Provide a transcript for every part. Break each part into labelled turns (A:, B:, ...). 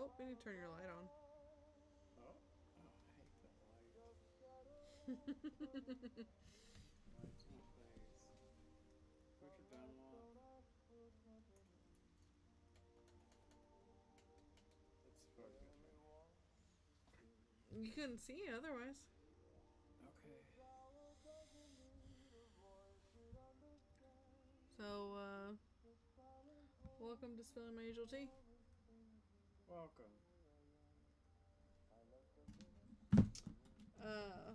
A: Oh, we need to turn your light on.
B: Oh, I hate that light. Light's in my face. Put your gun off. It's far to go
A: You couldn't see otherwise.
B: through. Okay.
A: So, welcome to Spilling My Usual Tea.
B: Welcome.
A: Uh,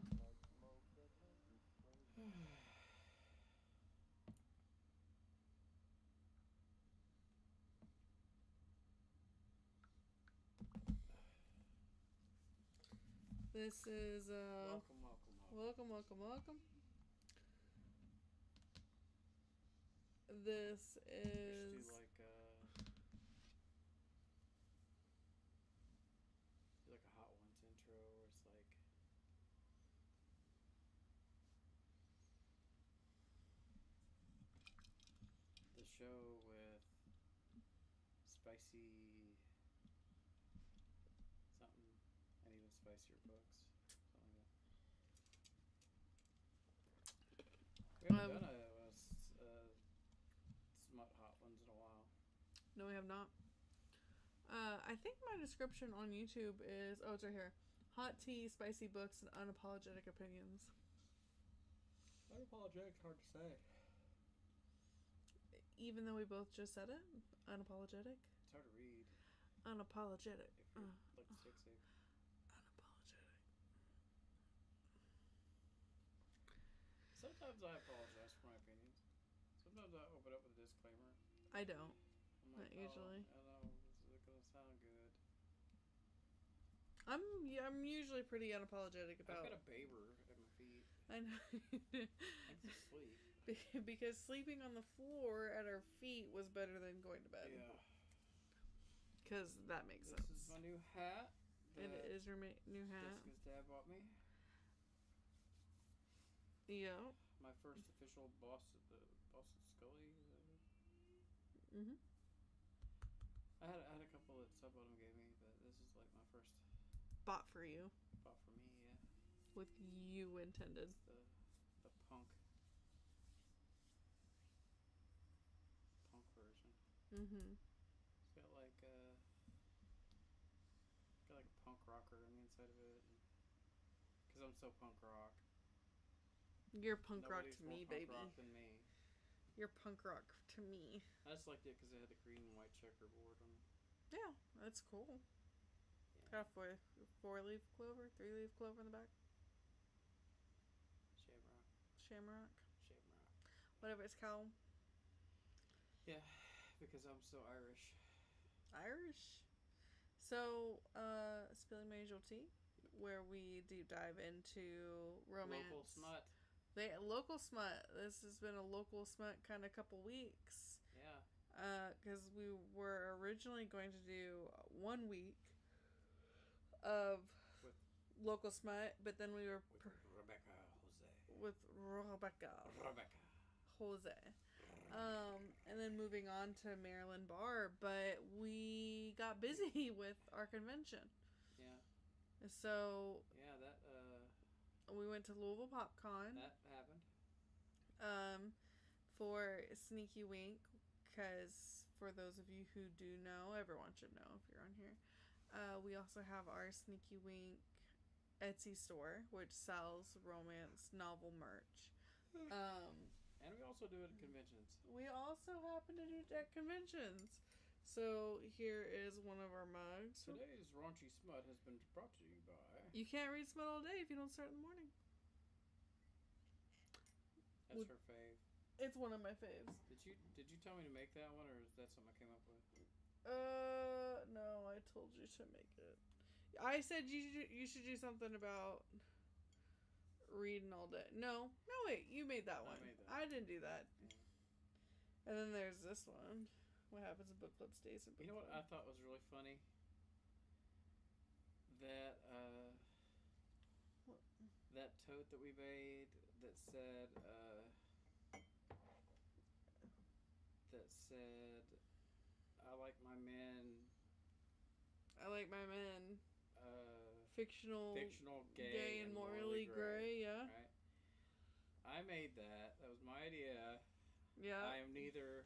A: this is,
B: Welcome.
A: welcome. This is...
B: We should do like a Hot Ones intro where it's like the show with spicy something and even spicier books. Something like that. We haven't done a smut Hot Ones in a while.
A: No, we have not. I think my description on YouTube is... Oh, it's right here. Hot tea, spicy books, and unapologetic opinions.
B: Unapologetic, hard to say.
A: Even though we both just said it? Unapologetic?
B: It's hard to read.
A: Unapologetic.
B: If you're like dyslexic.
A: Unapologetic.
B: Sometimes I apologize for my opinions. Sometimes I open up with a disclaimer.
A: I don't.
B: I'm like,
A: Not usually.
B: I know this isn't gonna sound good.
A: I'm usually pretty unapologetic about...
B: I've got a Baber at my feet.
A: I know.
B: I'm asleep.
A: Because sleeping on the floor at our feet was better than going to bed.
B: Yeah.
A: Because that makes sense.
B: This is my new hat.
A: It is your new hat.
B: Jessica's dad bought me.
A: Yeah.
B: My first official Boston Scully.
A: Mm-hmm.
B: I had a couple that Subbottom gave me, but this is like my first.
A: Bought for you.
B: Bought for me, yeah.
A: With you intended.
B: It's the punk version.
A: Mm-hmm.
B: It's got like a punk rocker on the inside of it. Because I'm so punk rock.
A: You're punk
B: Nobody's
A: rock to me,
B: more
A: baby.
B: punk rock than me.
A: You're punk rock to me.
B: I just liked it because it had the green and white checkerboard on it.
A: Yeah, that's cool.
B: Yeah.
A: Got a four-leaf clover, three-leaf clover in the back. Shamrock. Whatever it's called.
B: Yeah, because I'm so Irish.
A: So, Spilling My Usual Tea, where we deep dive into romance.
B: Local smut.
A: Local smut. This has been a local smut kind of couple weeks.
B: Yeah.
A: Because we were originally going to do 1 week of local smut, but then we were...
B: With Rebecca
A: Jose. And then moving on to Marilyn Barr, but we got busy with our convention.
B: Yeah.
A: So...
B: Yeah, that,
A: we went to Louisville PopCon.
B: That happened.
A: For Sneaky Wink, because for those of you who do know, everyone should know if you're on here, we also have our Sneaky Wink Etsy store, which sells romance novel merch.
B: And we also do it at conventions.
A: We also happen to do it at conventions. So here is one of our mugs.
B: Today's raunchy smut has been brought to you by...
A: You can't read smut all day if you don't start in the morning.
B: That's her fave.
A: It's one of my faves.
B: Did you tell me to make that one, or is that something I came up with?
A: No, I told you to make it. I said you should do something about reading all day. No, wait, you made that one.
B: I made that.
A: I didn't do that.
B: Yeah.
A: And then there's this one. What happens in book club stays in book club.
B: You know what I thought was really funny? That
A: what?
B: That tote that we made that said I like my men
A: I like my men.
B: Uh,
A: Fictional,
B: fictional, gay,
A: and morally gray. Yeah.
B: Right. I made that. That was my idea.
A: Yeah.
B: I am neither.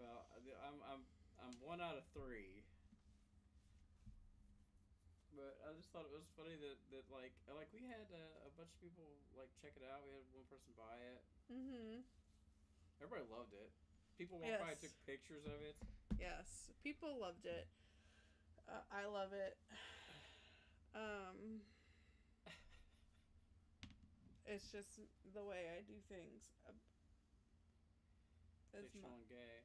B: Well, I'm 1 out of 3. But I just thought it was funny that like we had a bunch of people like check it out. We had one person buy it.
A: Mm-hmm.
B: Everybody loved it. People walked by and took pictures of it.
A: Yes, people loved it. I love it. It's just the way I do things.
B: Fictional and gay.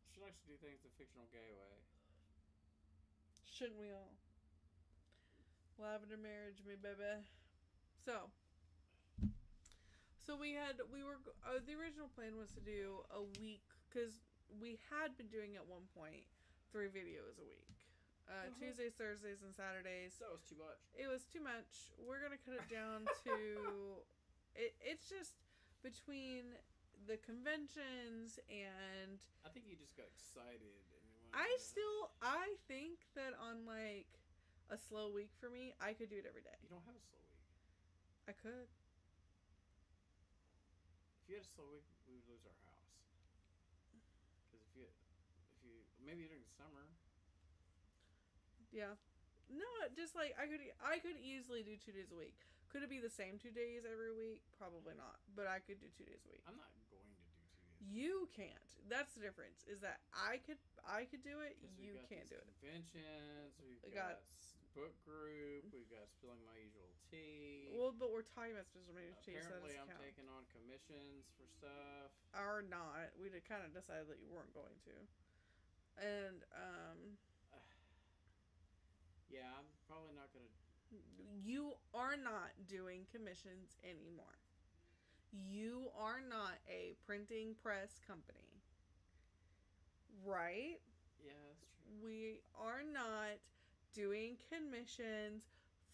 B: She likes to do things the fictional gay way.
A: Shouldn't we all? Lavender marriage, me baby. So we were the original plan was to do a week because we had been doing at one point 3 videos a week. Tuesdays, Thursdays, and Saturdays.
B: That was too much.
A: It was too much. We're gonna cut it down to. It's just between the conventions and.
B: I think you just got excited.
A: I think that on like a slow week for me, I could do it every day.
B: You don't have a slow week.
A: I could.
B: If you had a slow week, we would lose our house. Because if you maybe during the summer.
A: Yeah. No, just like I could easily do 2 days a week. Could it be the same 2 days every week? Probably not. But I could do 2 days a week.
B: I'm not going to do 2 days.
A: You can't. That's the difference. Is that I could do it. You can't do it.
B: Conventions. We've got book group. We've got spilling my usual tea.
A: Well, but we're talking about spilling my usual tea.
B: Apparently,
A: so
B: I'm taking on commissions for stuff.
A: Or not. We kind of decided that you weren't going to. And
B: yeah, I'm probably not gonna.
A: You are not doing commissions anymore. You are not a printing press company. Right?
B: Yeah, that's true.
A: We are not doing commissions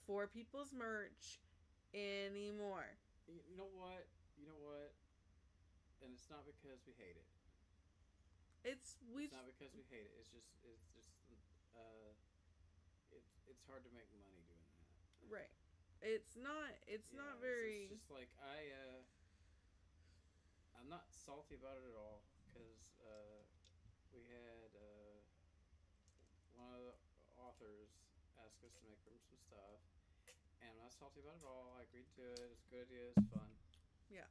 A: for people's merch anymore.
B: You know what? And it's not because we hate it. It's not because we hate it. It's hard to make money doing that.
A: Right. It's not very.
B: It's just like I'm not salty about it at all because we had one of the authors ask us to make them some stuff, and I'm not salty about it at all. I agreed to it. It's a good idea. It's fun.
A: Yeah.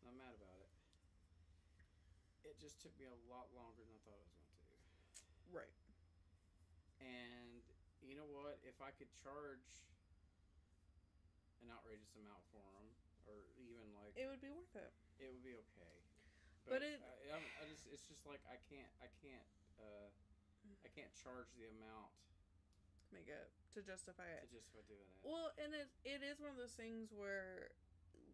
B: I'm not mad about it. It just took me a lot longer than I thought it was going to.
A: Right.
B: And you know what? If I could charge an outrageous amount for them, or even like
A: it would be worth it.
B: It would be okay.
A: But
B: it's just like I can't charge the amount.
A: Make it to justify it.
B: To justify doing it.
A: Well, and it is one of those things where,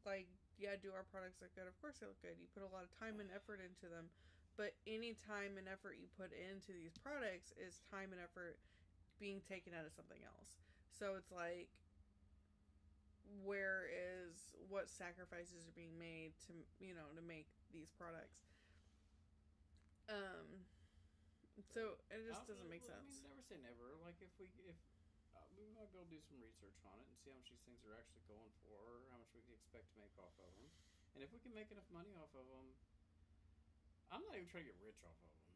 A: like, yeah, do our products look good? Of course they look good. You put a lot of time and effort into them, but any time and effort you put into these products is time and effort being taken out of something else. So it's like, where is what sacrifices are being made to make these products? So it just doesn't make sense.
B: I mean, never say never. Like if we might be able to do some research on it and see how much these things are actually going for, how much we can expect to make off of them, and if we can make enough money off of them, I'm not even trying to get rich off of them.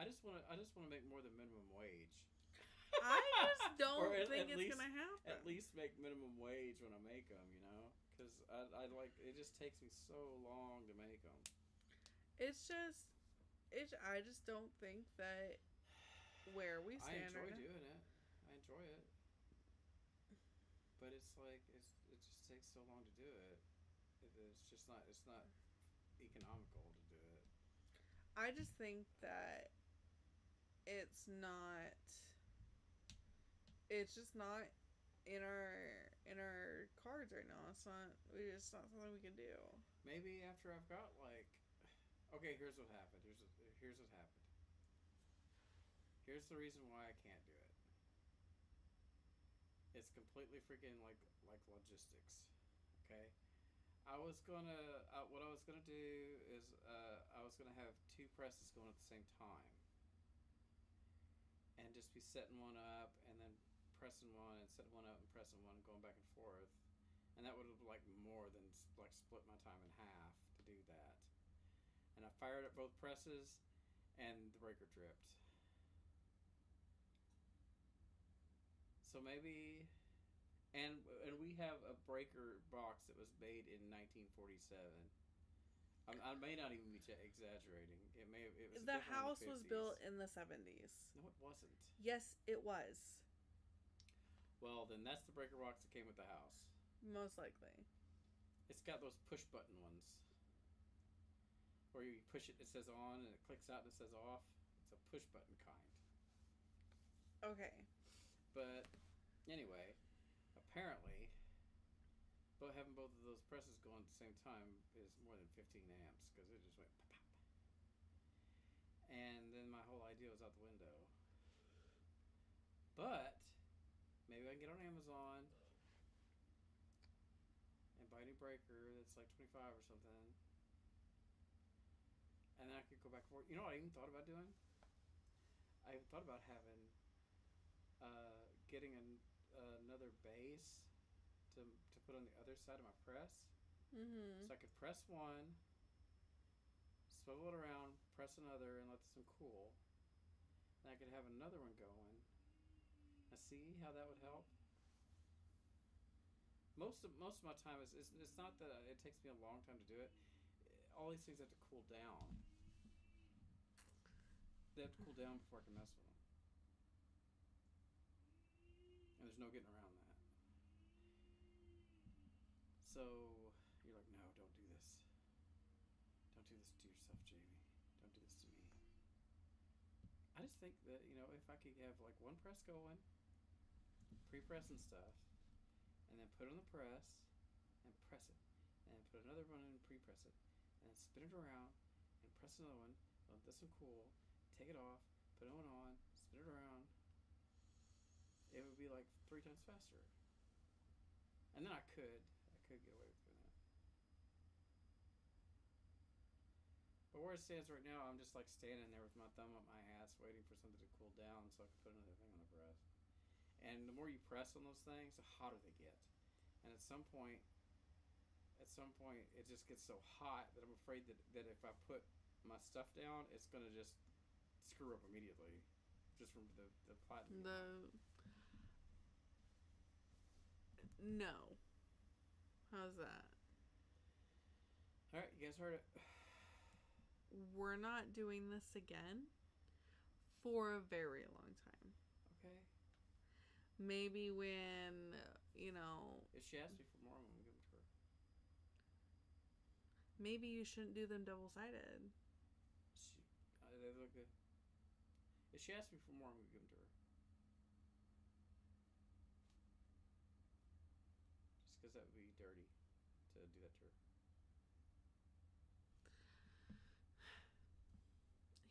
B: I just want to make more than minimum wage.
A: I just don't think it's gonna happen.
B: At least make minimum wage when I make them, because I like it. Just takes me so long to make them.
A: I just don't think that where we stand.
B: I enjoy doing it. I enjoy it, but it's like it just takes so long to do it. It's not economical to do it.
A: I just think that it's just not in our cards right now. It's not something we can do.
B: Maybe after I've got okay, here's what happened. Here's what happened. Here's the reason why I can't do it. It's completely freaking like logistics. Okay? What I was gonna do is I was gonna have 2 presses going at the same time. and just be setting one up and then pressing one and setting one up and pressing one and going back and forth. And that would have like more than like split my time in half to do that. And I fired up both presses and the breaker tripped. So maybe, and we have a breaker box that was made in 1947. I may not even be exaggerating. It was
A: The
B: definitely
A: house
B: in the
A: was
B: 50s.
A: built in the 70s.
B: No, it wasn't.
A: Yes, it was.
B: Well, then that's the breaker box that came with the house.
A: Most likely.
B: It's got those push button ones. Where you push it, it says on, and it clicks out and it says off. It's a push button kind.
A: Okay.
B: But anyway, apparently, but having both of those presses going at the same time is more than 15 amps because it just went pop, pop. And then my whole idea was out the window. But maybe I can get on Amazon and buy a new breaker that's like 25 or something. And then I could go back and forth. You know what I even thought about doing? I even thought about having, getting another base to put on the other side of my press.
A: Mm-hmm.
B: So I could press one, swivel it around, press another, and let this one cool. And I could have another one going. Now see how that would help? Most of my time it's not that it takes me a long time to do it. All these things have to cool down. They have to cool down before I can mess with them. And there's no getting around that. So you're like, no, don't do this. Don't do this to yourself, Jamie. Don't do this to me. I just think that, if I could have like one press going, pre-pressing stuff, and then put it on the press, and press it, and then put another one in and pre-press it, and then spin it around, and press another one, let this one cool, take it off, put another one on, spin it around. It would be like 3 times faster. And then I could get away with doing that. But where it stands right now, I'm just like standing there with my thumb up my ass waiting for something to cool down so I can put another thing on the press. And the more you press on those things, the hotter they get. And at some point it just gets so hot that I'm afraid that if I put my stuff down, it's going to just screw up immediately. Just from the platinum.
A: No. How's that?
B: Alright, you guys heard it.
A: We're not doing this again for a very long time.
B: Okay.
A: Maybe when,
B: If she asks me for more, I'm going to give them to her.
A: Maybe you shouldn't do them double-sided.
B: They look good. If she asks me for more, I'm going to give them to her. Just because that would be dirty to do that to her.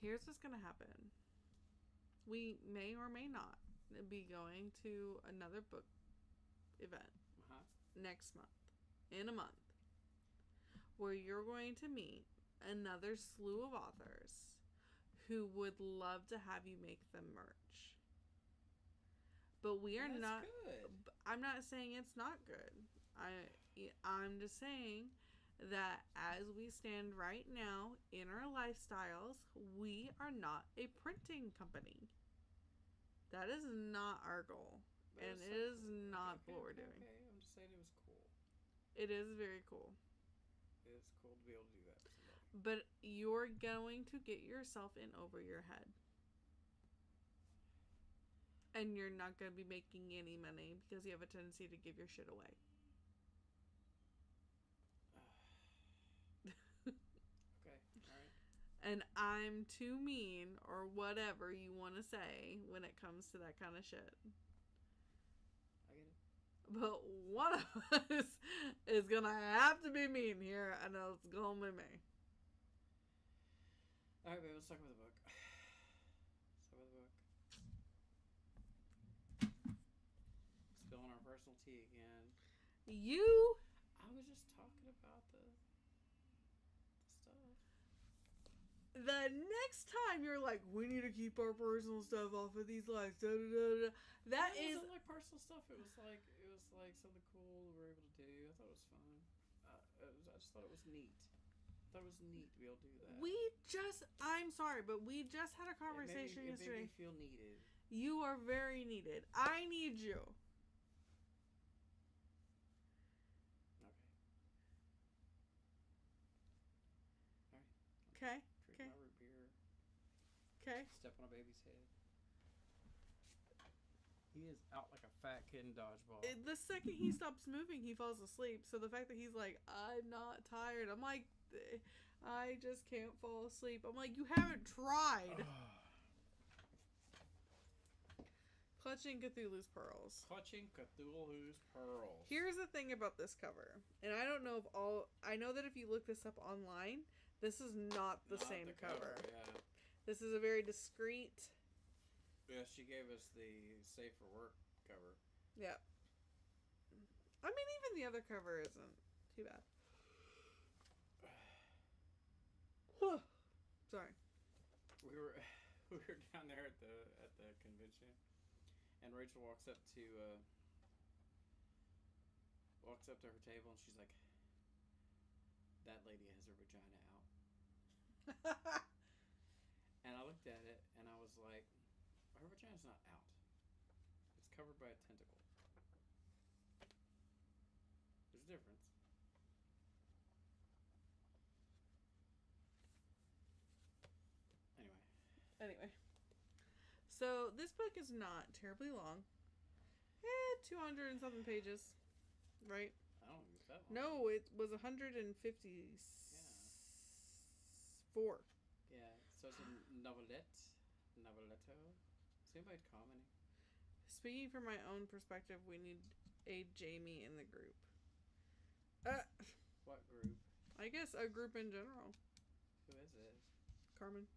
A: Here's what's going to happen. We may or may not be going to another book event next month, in a month, where you're going to meet another slew of authors who would love to have you make them merch. But we are not
B: good.
A: I'm not saying it's not good. I'm just saying that as we stand right now in our lifestyles, we are not a printing company. That is not our goal. And it is not what we're doing.
B: Okay, I'm just saying it was cool.
A: It is very cool.
B: It is cool to be able to do that for somebody.
A: But you're going to get yourself in over your head. And you're not going to be making any money because you have a tendency to give your shit away.
B: Okay, alright.
A: And I'm too mean or whatever you want to say when it comes to that kind of shit.
B: I get it.
A: But one of us is going to have to be mean here, and it's going to be me.
B: Alright, babe, let's talk about the book. Spilling our personal tea again. I was just talking about the stuff.
A: the next time you're like, we need to keep our personal stuff off of these lives. Da, da, da, da. That
B: it
A: is
B: wasn't like personal stuff. It was like something cool we were able to do. I thought it was fun. I just thought it was neat. I thought it was neat to be able to do that.
A: I'm sorry, but we just had a conversation yesterday.
B: It made me feel needed.
A: You are very needed. I need you.
B: Okay.
A: Okay.
B: Drink my root beer.
A: Okay.
B: Step on a baby's head. He is out like a fat kid in dodgeball.
A: The second he stops moving, he falls asleep. So the fact that he's like, I'm not tired. I'm like, I just can't fall asleep. I'm like, you haven't tried. Clutching Cthulhu's Pearls.
B: Clutching Cthulhu's Pearls.
A: Here's the thing about this cover. And I don't know if I know that if you look this up online, this is not the same cover.
B: Yeah.
A: This is a very discreet.
B: Yeah, she gave us the Safe for Work cover.
A: Yeah. I mean, even the other cover isn't too bad. Sorry.
B: We were down there at the convention, and Rachel walks up to her table, and she's like, "That lady has her vagina out." And I looked at it, and I was like, her vagina's not out. It's covered by a tentacle. There's a difference.
A: Anyway. So, this book is not terribly long. 200 and something pages. Right?
B: I don't think it's that long.
A: No, it was 154.
B: Yeah. So it's a novelette. Noveletto. Is anybody commenting?
A: Speaking from my own perspective, we need a Jamie in the group.
B: What group?
A: I guess a group in general.
B: Who is it?
A: Carmen.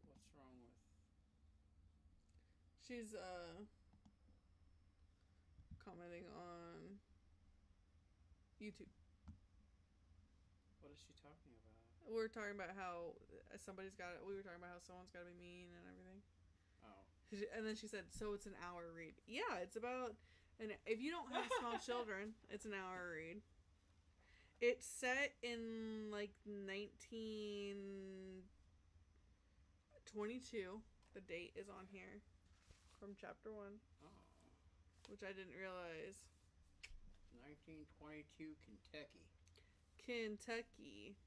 B: What's wrong with...
A: She's, commenting on YouTube.
B: What is she talking about?
A: We're talking about how we were talking about how someone's got to be mean and everything.
B: Oh.
A: And then she said, so it's an hour read. Yeah, it's about, and if you don't have small children, it's an hour read. It's set in like 1922. The date is on here from chapter 1.
B: Oh.
A: Which I didn't realize.
B: 1922 Kentucky.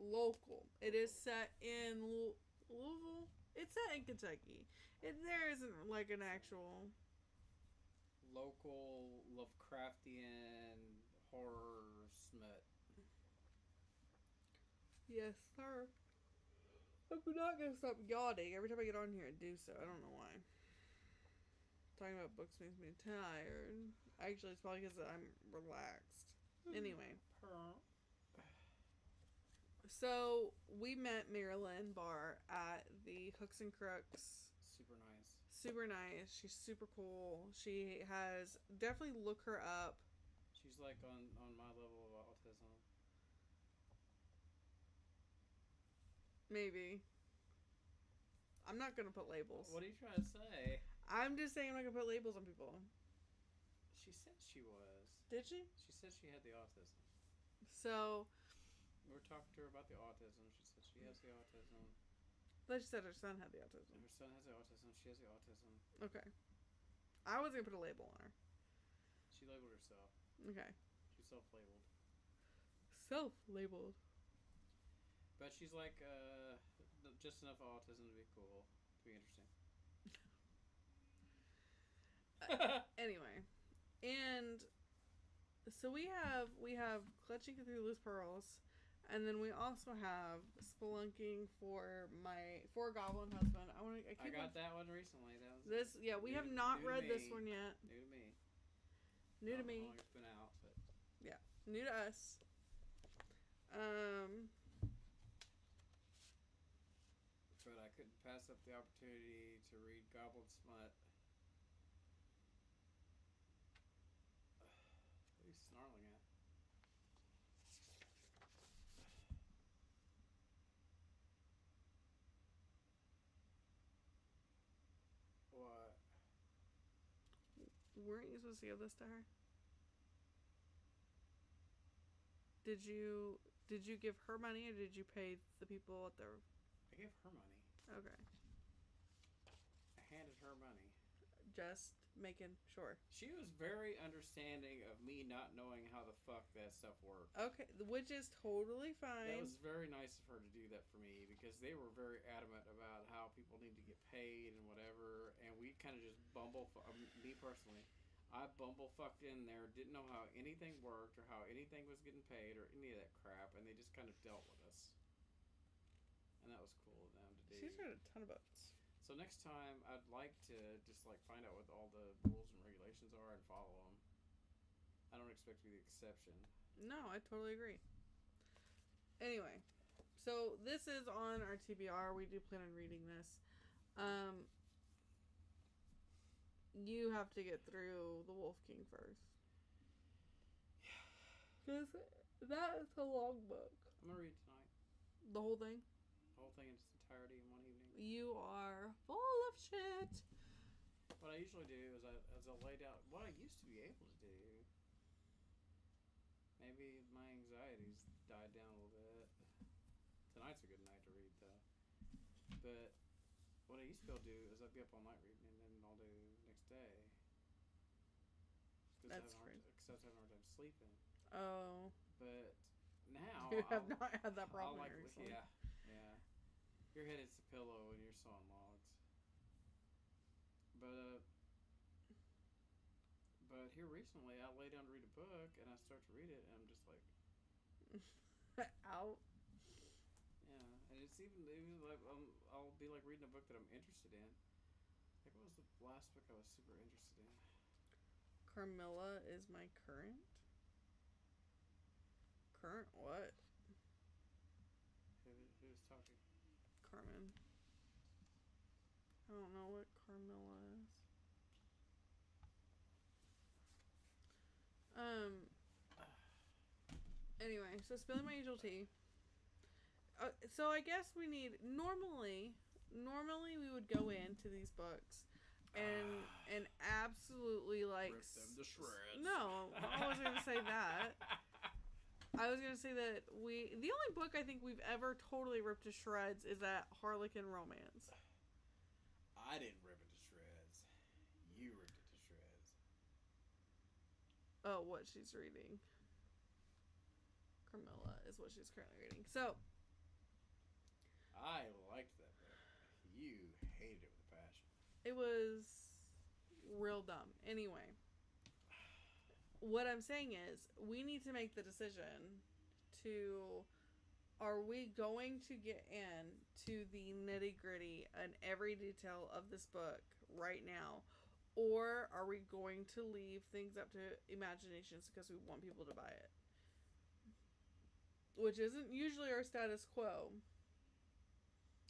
A: Local. It is set in Louisville. It's set in Kentucky. There isn't like an actual
B: local Lovecraftian horror smut.
A: Yes, sir. I'm not gonna stop yawning every time I get on here and do so. I don't know why. Talking about books makes me tired. Actually, it's probably because I'm relaxed. Anyway. So, we met Marilyn Barr at the Hooks and Crooks.
B: Super nice.
A: Super nice. She's super cool. She has... Definitely look her up.
B: She's like on my level of autism.
A: Maybe. I'm not going to put labels.
B: What are you trying to say?
A: I'm just saying I'm not going to put labels on people.
B: She said she was.
A: Did she?
B: She said she had the autism.
A: So...
B: We were talking to her about the autism. She said she has the autism.
A: But she said her son had the autism.
B: Her son has the autism. She has the autism.
A: Okay. I was going to put a label on her.
B: She labeled herself.
A: Okay.
B: She's self-labeled.
A: Self-labeled.
B: But she's like, just enough autism to be cool. To be interesting.
A: Anyway. And... So we have Clutching Cthulhu's Pearls, and then we also have Spelunking for Goblin Husband.
B: I got that one recently. That was
A: this. Yeah, we have not read this one yet.
B: New to me.
A: New to me.
B: How long it's been out, but
A: yeah, new to us.
B: But I couldn't pass up the opportunity to read Goblin Smut. What are you snarling at?
A: weren't you supposed to give this to her? Did you give her money or did you pay the people at the?
B: I gave her money.
A: Okay.
B: I handed her money.
A: Just making sure.
B: She was very understanding of me not knowing how the fuck that stuff worked.
A: Okay, which is totally fine.
B: That was very nice of her to do that for me because they were very adamant about how people need to get paid and whatever, and we kind of just me personally, I bumblefucked in there, didn't know how anything worked or how anything was getting paid or any of that crap, and they just kind of dealt with us. And that was cool of them to do.
A: She's read a ton of books.
B: So next time, I'd like to just like find out what all the rules and regulations are and follow them. I don't expect to be the exception.
A: No, I totally agree. Anyway, so this is on our TBR. We do plan on reading this. You have to get through The Wolf King first.
B: Yeah.
A: Because that is a long book.
B: I'm going to read it tonight.
A: The whole thing?
B: The whole thing in its entirety in one evening.
A: You are full of shit.
B: What I usually do is as I lay down, what I used to be able to do, maybe my anxieties died down a little bit. Tonight's a good night to read, though. But what I used to be able to do is I'd be up all night reading, and then I'll do next day.
A: That's crazy.
B: Because I was having a hard time sleeping.
A: Oh.
B: But now
A: you have not had that problem recently.
B: Yeah. Your head hits the pillow and you're sawing logs. But here recently, I lay down to read a book and I start to read it and I'm just like,
A: out.
B: Yeah, and it's even like I'll be like reading a book that I'm interested in. Like, what was the last book I was super interested in?
A: Carmilla is my current. Current what?
B: Who's talking?
A: Carmen. I don't know what Carmilla is. Anyway, so spilling my angel tea. So I guess we need normally we would go into these books and absolutely like
B: rip them to shreds.
A: No, I wasn't gonna say that. I was gonna say that the only book I think we've ever totally ripped to shreds is that Harlequin Romance.
B: I didn't rip it to shreds. You ripped it to shreds.
A: Oh, what she's reading. Carmilla is what she's currently reading. So
B: I liked that book. You hated it with a passion.
A: It was real dumb. Anyway. What I'm saying is, we need to make the decision to, are we going to get into the nitty gritty and every detail of this book right now, or are we going to leave things up to imaginations because we want people to buy it? Which isn't usually our status quo.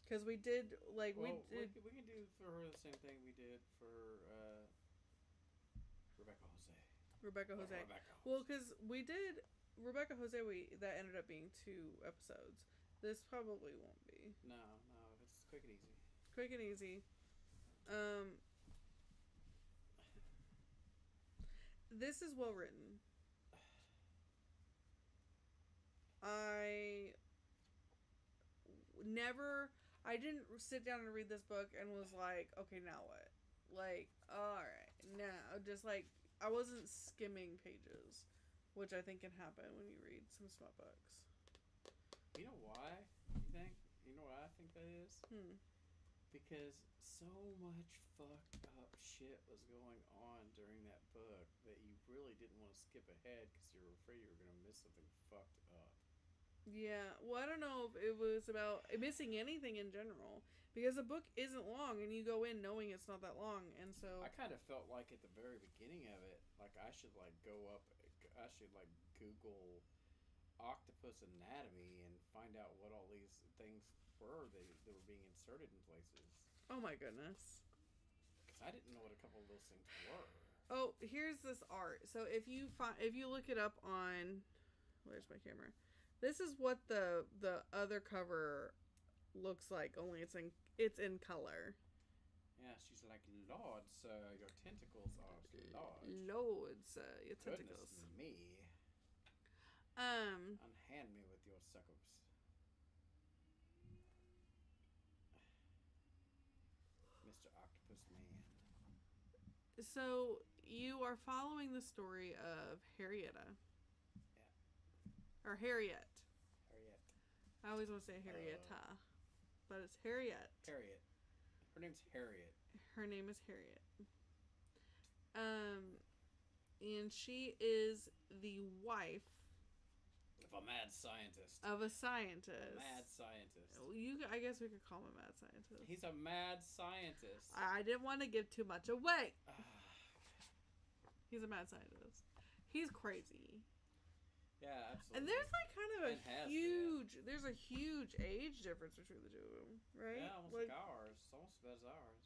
A: Because we did, like,
B: we can do for her the same thing we did for Rebecca Jose.
A: Well, because we did Rebecca Jose, that ended up being 2 episodes. This probably won't be.
B: No, it's quick and easy.
A: Quick and easy. This is well written. I didn't sit down and read this book and was like, okay, now what? Like, alright, now, just like, I wasn't skimming pages, which I think can happen when you read some smut books.
B: You know why? You know what I think that is? Because so much fucked up shit was going on during that book that you really didn't want to skip ahead because you were afraid you were going to miss something fucked up.
A: Yeah, well, I don't know if it was about missing anything in general, because the book isn't long, and you go in knowing it's not that long, and so...
B: I kind of felt like at the very beginning of it, like I should Google octopus anatomy and find out what all these things were that were being inserted in places.
A: Oh my goodness.
B: Because I didn't know what a couple of those things were.
A: Oh, here's this art. So if you look it up on... Where's my camera? This is what the other cover looks like, only it's in color.
B: Yeah, she's like, Lord, sir, your tentacles are large.
A: Lord, sir, your tentacles.
B: Goodness me.
A: Um,
B: Unhand me with your suckers. Mr. Octopus Man.
A: So you are following the story of Harrietta.
B: Yeah.
A: Or Harriet.
B: Harriet.
A: I always want to say Harrietta. But it's Harriet.
B: Harriet. Her name's Harriet.
A: Her name is Harriet. And she is the wife
B: of a mad scientist.
A: Of a scientist.
B: A mad scientist.
A: I guess we could call him a mad scientist.
B: He's a mad scientist.
A: I didn't want to give too much away. He's a mad scientist. He's crazy.
B: Yeah, absolutely.
A: And there's like kind of there's a huge age difference between the two of them, right?
B: Yeah, almost like ours. It's almost as bad as ours.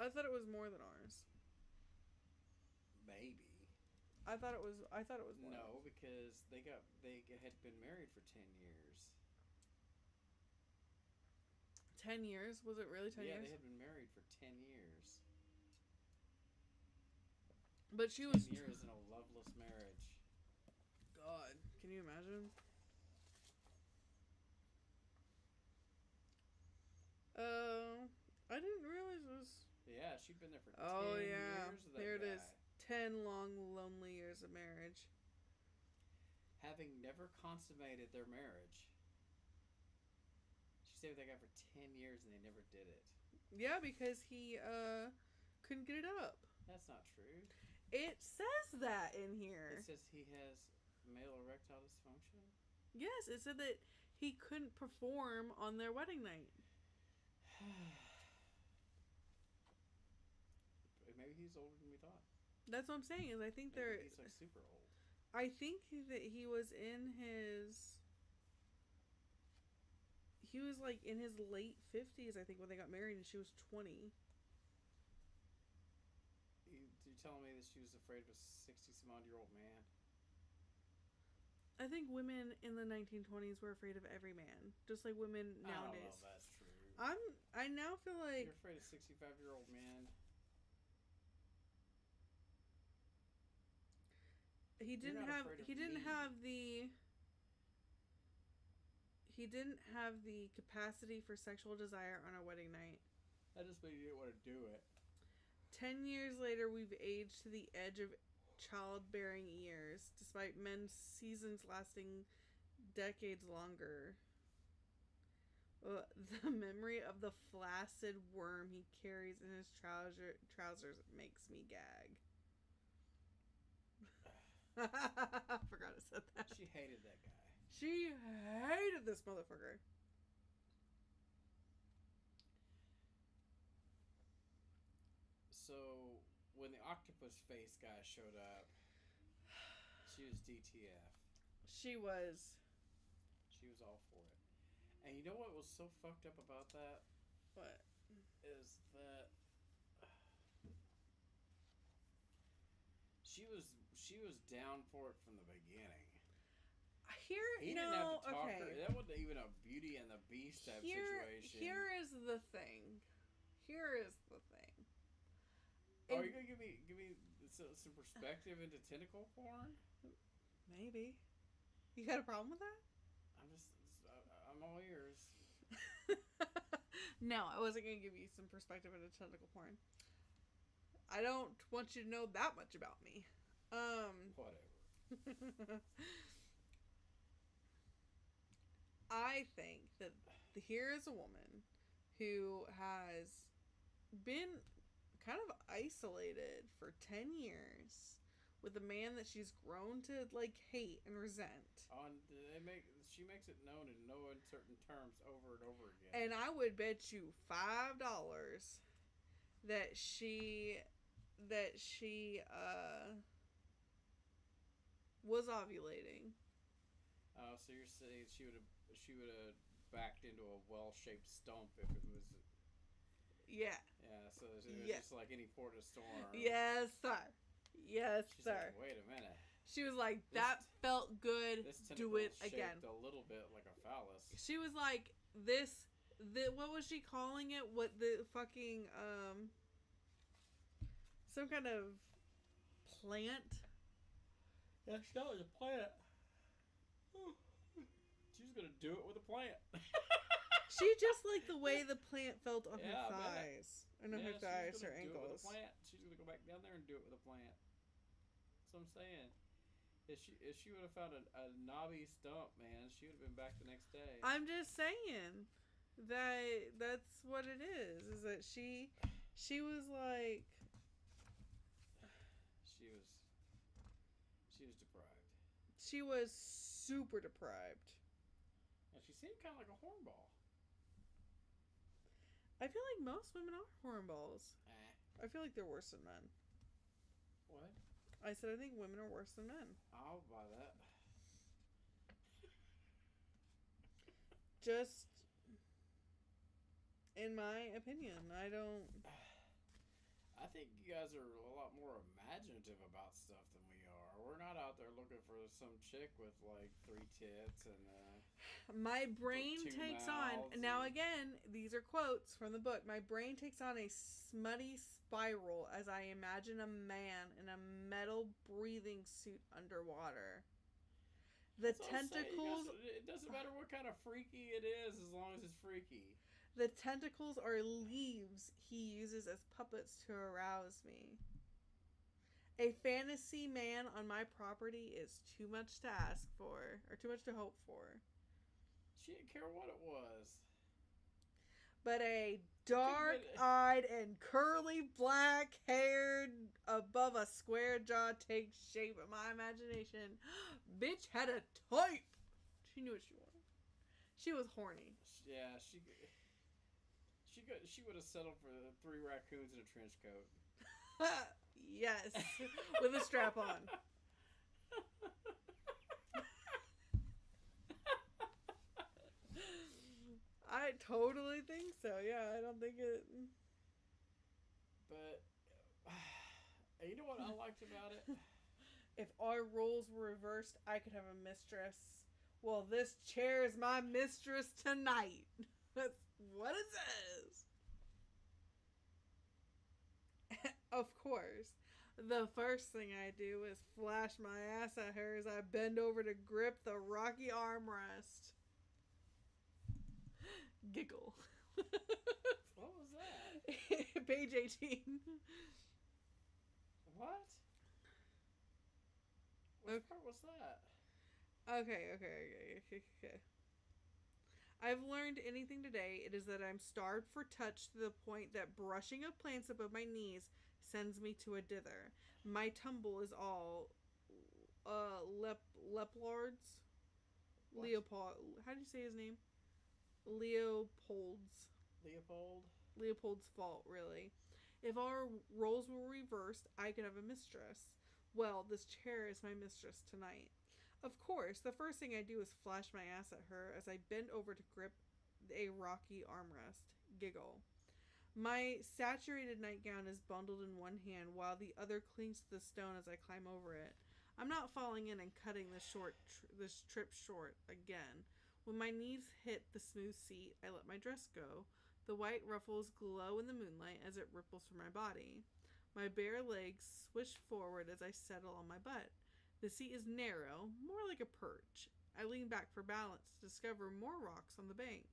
A: I thought it was more than ours.
B: Maybe.
A: I thought it was more.
B: No, because they had been married for 10 years.
A: 10 years? Was it really 10 years?
B: Yeah, they had been married for 10 years.
A: But she was
B: 10 years in a loveless marriage.
A: God, can you imagine? I didn't realize it was.
B: Yeah, she'd been there for 10 years.
A: There it is. 10 long, lonely years of marriage.
B: Having never consummated their marriage. She stayed with that guy for 10 years and they never did it.
A: Yeah, because he couldn't get it up.
B: That's not true.
A: It says that in here.
B: It says he has male erectile dysfunction?
A: Yes, it said that he couldn't perform on their wedding night.
B: Maybe he's older than we thought.
A: That's what I'm saying. Is I think
B: he's like super old.
A: I think that he was in his. He was like in his late 50s, I think, when they got married, and she was 20.
B: You're telling me that she was afraid of a 60-some-odd-year-old man?
A: I think women in the 1920s were afraid of every man, just like women nowadays.
B: I don't know if that's true.
A: I now feel like
B: you're afraid of 65-year-old men.
A: He didn't have the capacity for sexual desire on our wedding night.
B: That just means you didn't want to do it.
A: 10 years later, we've aged to the edge of childbearing years, despite men's seasons lasting decades longer. The memory of the flaccid worm he carries in his trousers makes me gag. I forgot I said that.
B: She hated that guy.
A: She hated this motherfucker.
B: So, when the octopus face guy showed up, she was DTF.
A: She was
B: all for it. And you know what was so fucked up about that?
A: What?
B: Is that she was down for it from the beginning. He didn't have to talk her. That wasn't even a Beauty and the Beast type situation.
A: Here is the thing.
B: Oh, are you gonna give me some perspective into tentacle porn?
A: Maybe. You got a problem with that?
B: I'm all ears.
A: No, I wasn't gonna give you some perspective into tentacle porn. I don't want you to know that much about me.
B: Whatever.
A: I think that here is a woman who has been kind of isolated for 10 years with a man that she's grown to like hate and resent. She makes it known in no uncertain terms over and over again. And I would bet you $5 that she was ovulating.
B: Oh, so you're saying she would have backed into a well-shaped stump if it was.
A: Yeah.
B: Yeah. So it was just like any port of storm.
A: Yes, sir. Yes,
B: She's
A: sir.
B: like, wait a minute.
A: She was like, that felt good.
B: This
A: do it again.
B: A little bit like a phallus.
A: She was like, this what was she calling it? What the fucking some kind of plant?
B: Yeah, that was a plant. She's gonna do it with a plant.
A: She just liked the way the plant felt on her
B: I bet.
A: thighs. Or no, her thighs, her
B: Do it with a
A: ankles.
B: plant. She's gonna go back down there and do it with a plant. That's what I'm saying. If she would have found a knobby stump, man, she would have been back the next day.
A: I'm just saying that's what it is. Is that she was like
B: she was deprived.
A: She was super deprived.
B: And she seemed kind of like a hornball.
A: I feel like most women are hornballs. I feel like they're worse than men.
B: What?
A: I said I think women are worse than men.
B: I'll buy that.
A: Just in my opinion, I
B: think you guys are a lot more imaginative about stuff than we are. We're not out there looking for some chick with like 3 tits and
A: my brain takes on, now again, these are quotes from the book. My brain takes on a smutty spiral as I imagine a man in a metal breathing suit underwater. The tentacles...
B: It doesn't matter what kind of freaky it is as long as it's freaky.
A: The tentacles are leaves he uses as puppets to arouse me. A fantasy man on my property is too much to ask for, or too much to hope for.
B: She didn't care what it was.
A: But a dark-eyed and curly black-haired above a square jaw takes shape in my imagination. Bitch had a type. She knew what she wanted. She was horny.
B: Yeah, she would have settled for 3 raccoons in a trench coat.
A: Yes, with a strap on. I totally think so. Yeah, I don't think it.
B: But you know what I liked about it?
A: If our roles were reversed, I could have a mistress. Well, this chair is my mistress tonight. That's what it says. Of course. The first thing I do is flash my ass at her as I bend over to grip the rocky armrest. Giggle.
B: What was that?
A: Page 18.
B: What? What part was that?
A: Okay. I've learned anything today, it is that I'm starved for touch to the point that brushing of plants above my knees sends me to a dither. My tumble is all Leopolds? Leopold. How do you say his name? Leopold's fault, really. If our roles were reversed, I could have a mistress. Well, this chair is my mistress tonight. Of course, the first thing I do is flash my ass at her as I bend over to grip a rocky armrest. Giggle. My saturated nightgown is bundled in one hand while the other clings to the stone as I climb over it. I'm not falling in and cutting this trip short again. When my knees hit the smooth seat, I let my dress go. The white ruffles glow in the moonlight as it ripples through my body. My bare legs swish forward as I settle on my butt. The seat is narrow, more like a perch. I lean back for balance to discover more rocks on the bank.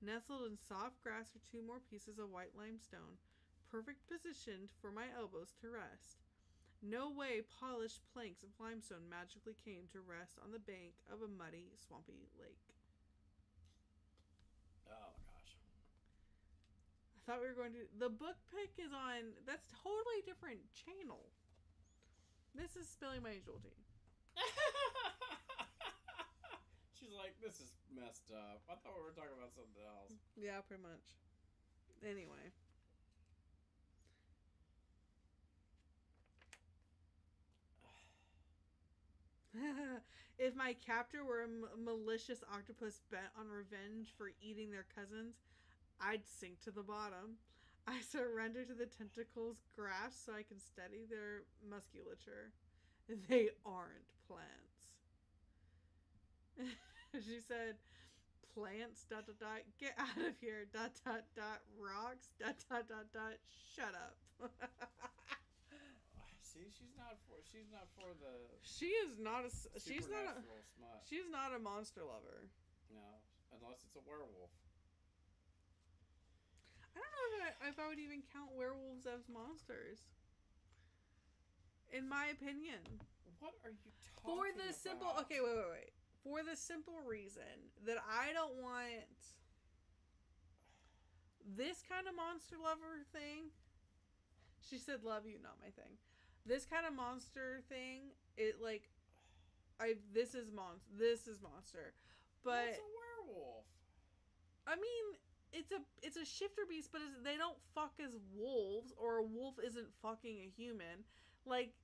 A: Nestled in soft grass are 2 more pieces of white limestone, perfect positioned for my elbows to rest. No way polished planks of limestone magically came to rest on the bank of a muddy, swampy lake.
B: Oh my gosh.
A: I thought we were going to... The book pick is on... That's totally different channel. This is Spilling My Angel Tea.
B: She's like, this is messed up. I thought we were talking about something else.
A: Yeah, pretty much. Anyway. If my captor were a malicious octopus bent on revenge for eating their cousins, I'd sink to the bottom. I surrender to the tentacles' grasp so I can steady their musculature. They aren't plants. She said, plants, ... Get out of here, ... Rocks, ... Shut up.
B: See, she's not for the
A: She is not a.
B: supernatural smut.
A: She's not a monster lover.
B: No, unless it's a werewolf.
A: I don't know if I would even count werewolves as monsters. In my opinion.
B: What are you talking
A: For the
B: about?
A: simple... Okay, wait. For the simple reason that I don't want this kind of monster lover thing. She said love you, not my thing. This kind of monster thing, it like... This is monster. But...
B: What's a werewolf?
A: I mean... It's a shifter beast, but they don't fuck as wolves, or a wolf isn't fucking a human. Like,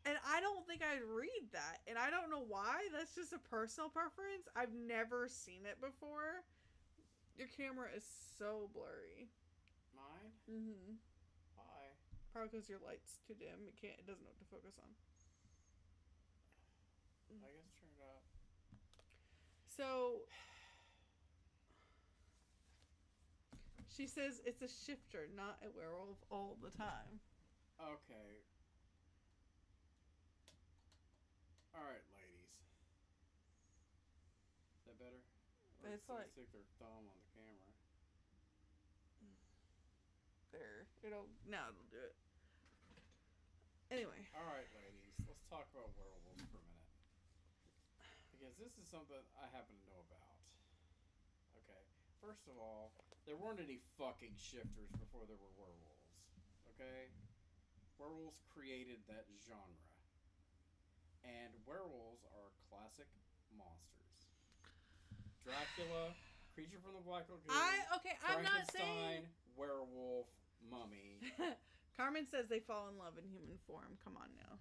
A: and I don't think I'd read that, and I don't know why. That's just a personal preference. I've never seen it before. Your camera is so blurry.
B: Mine?
A: Mm-hmm.
B: Why?
A: Probably because your light's too dim. It doesn't know what to focus on.
B: I guess turn it up.
A: So... She says it's a shifter, not a werewolf all the time.
B: Okay. Alright, ladies. Is that better? Or
A: It's like...
B: stick their thumb on the camera.
A: There. Now it'll do it. Anyway.
B: Alright, ladies. Let's talk about werewolves for a minute. Because this is something I happen to know about. Okay. First of all... There weren't any fucking shifters before there were werewolves. Okay? Werewolves created that genre. And werewolves are classic monsters. Dracula, Creature from the Black Lagoon.
A: I'm not saying...
B: Werewolf, mummy.
A: Carmen says they fall in love in human form. Come on now.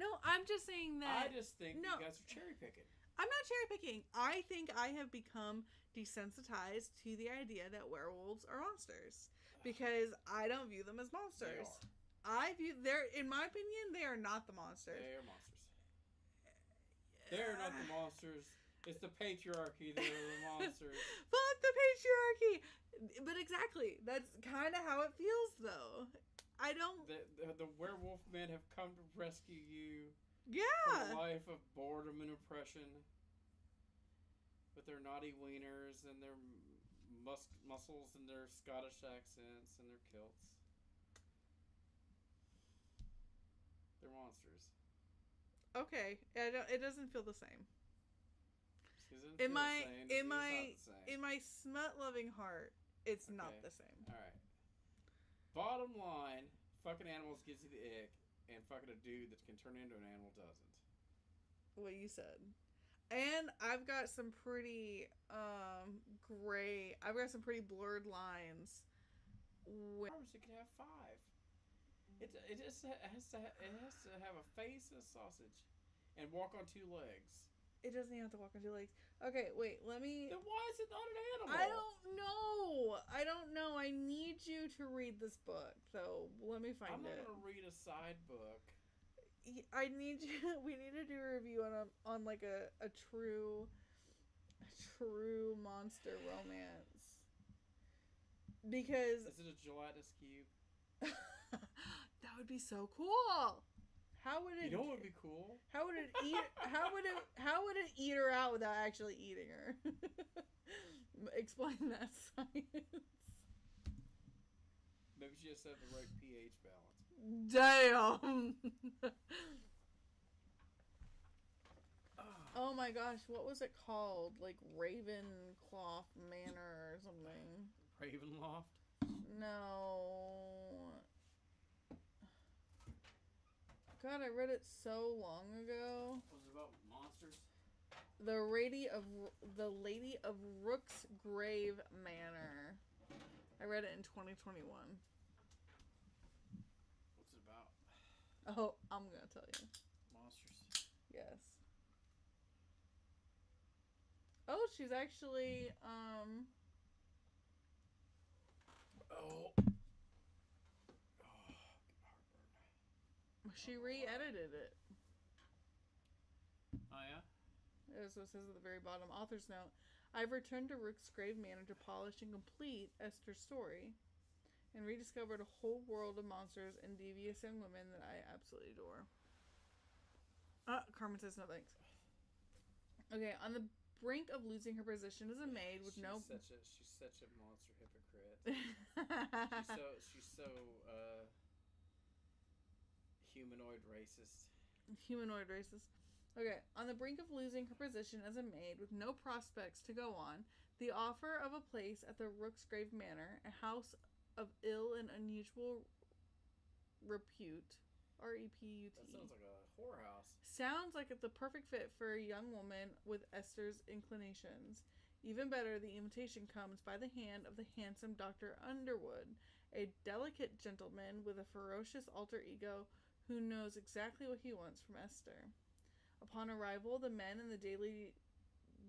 A: No, I'm just saying that...
B: I just think you guys are cherry picking.
A: I'm not cherry picking. I think I have become desensitized to the idea that werewolves are monsters because I don't view them as monsters. In my opinion, they are not the monsters.
B: They are monsters. They're not the monsters. It's the patriarchy that are the monsters.
A: Fuck the patriarchy. But exactly, that's kind of how it feels, though. I don't.
B: The werewolf men have come to rescue you.
A: Yeah.
B: From a life of boredom and oppression. With their naughty wieners and their muscles and their Scottish accents and their kilts. They're monsters.
A: Okay, it doesn't feel the same.
B: In
A: my smut-loving heart, it's not the same.
B: All right. Bottom line, fucking animals gives you the ick, and fucking a dude that can turn into an animal doesn't.
A: What you said. And I've got some pretty gray. I've got some pretty blurred lines.
B: You can have 5. It has to have a face and a sausage, and walk on 2 legs.
A: It doesn't have to walk on 2 legs. Okay, wait. Let me.
B: Then why is it not an animal?
A: I don't know. I need you to read this book, though. Let me find it.
B: I'm not gonna read a side book.
A: I need you. We need to do a review on like a true monster romance. Because
B: is it a gelatinous cube?
A: That would be so cool. How would it?
B: You know what would be cool?
A: How would it eat? How would it eat her out without actually eating her? Explain that science.
B: Maybe she has to have the right pH balance.
A: Damn. Oh my gosh, what was it called? Like Ravenclaw Manor or something.
B: Ravenloft?
A: No. God, I read it so long ago.
B: Was it about monsters?
A: The Lady of Rook's Grave Manor. I read it in 2021.
B: What's it about?
A: Oh, I'm gonna tell you.
B: Monsters.
A: Yes. Oh, she's actually
B: Oh.
A: She re-edited it.
B: Oh yeah?
A: So it says at the very bottom, author's note, I've returned to Rook's Grave Manor to polish and complete Esther's story and rediscovered a whole world of monsters and devious young women that I absolutely adore. Carmen says no thanks. Okay, on the brink of losing her position as a maid with
B: she's such a monster hypocrite. she's so humanoid racist.
A: Humanoid racist. Okay, on the brink of losing her position as a maid with no prospects to go on, the offer of a place at the Rook's Grave Manor, a house of ill and unusual repute, R-E-P-U-T.
B: That sounds like a whorehouse.
A: Sounds like it's the perfect fit for a young woman with Esther's inclinations. Even better, the invitation comes by the hand of the handsome Dr. Underwood, a delicate gentleman with a ferocious alter ego who knows exactly what he wants from Esther. Upon arrival, the men in the daily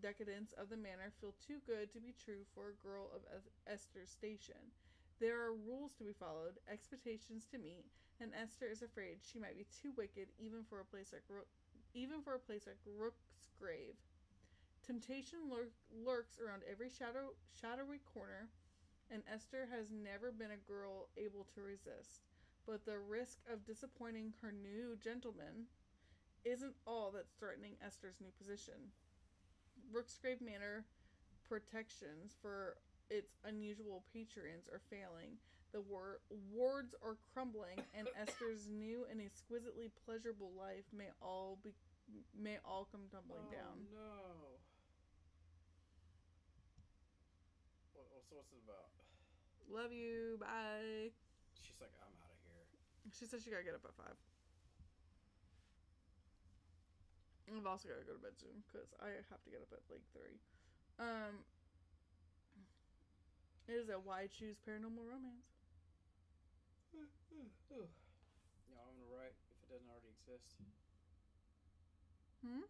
A: decadence of the manor feel too good to be true for a girl of Esther's station. There are rules to be followed, expectations to meet, and Esther is afraid she might be too wicked even for a place like Rook's Grave. Temptation lurks around every shadowy corner, and Esther has never been a girl able to resist. But the risk of disappointing her new gentleman isn't all that's threatening Esther's new position. Rook's Grave Manor protections for its unusual patrons are failing. The wards are crumbling, and Esther's new and exquisitely pleasurable life may all come tumbling down.
B: No. What's it about?
A: Love you. Bye.
B: She's like, I'm out of here.
A: She says she gotta get up at 5. I've also gotta go to bed soon because I have to get up at like 3. It is a Why Choose Paranormal Romance.
B: You know, I'm gonna write if it doesn't already exist.
A: Hmm?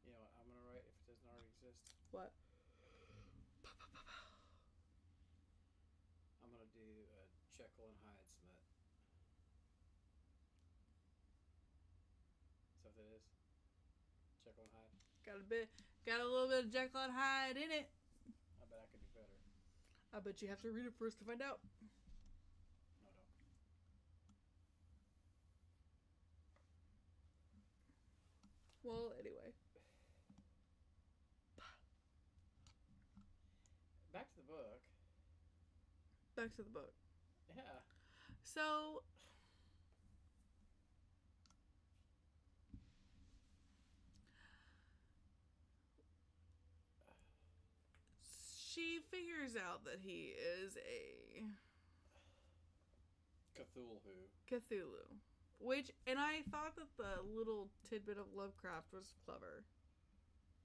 B: You know what I'm gonna write if it doesn't already exist?
A: What?
B: I'm gonna do a Jekyll and Hyde smut. Is that what it is? Jekyll and Hyde?
A: Got a little bit of Jekyll and Hyde in it.
B: I bet I could do better.
A: I bet you have to read it first to find out.
B: No, don't.
A: Well, anyway.
B: Back to the book.
A: Back to the book.
B: Yeah.
A: So, she figures out that he is a Cthulhu. Which, and I thought that the little tidbit of Lovecraft was clever.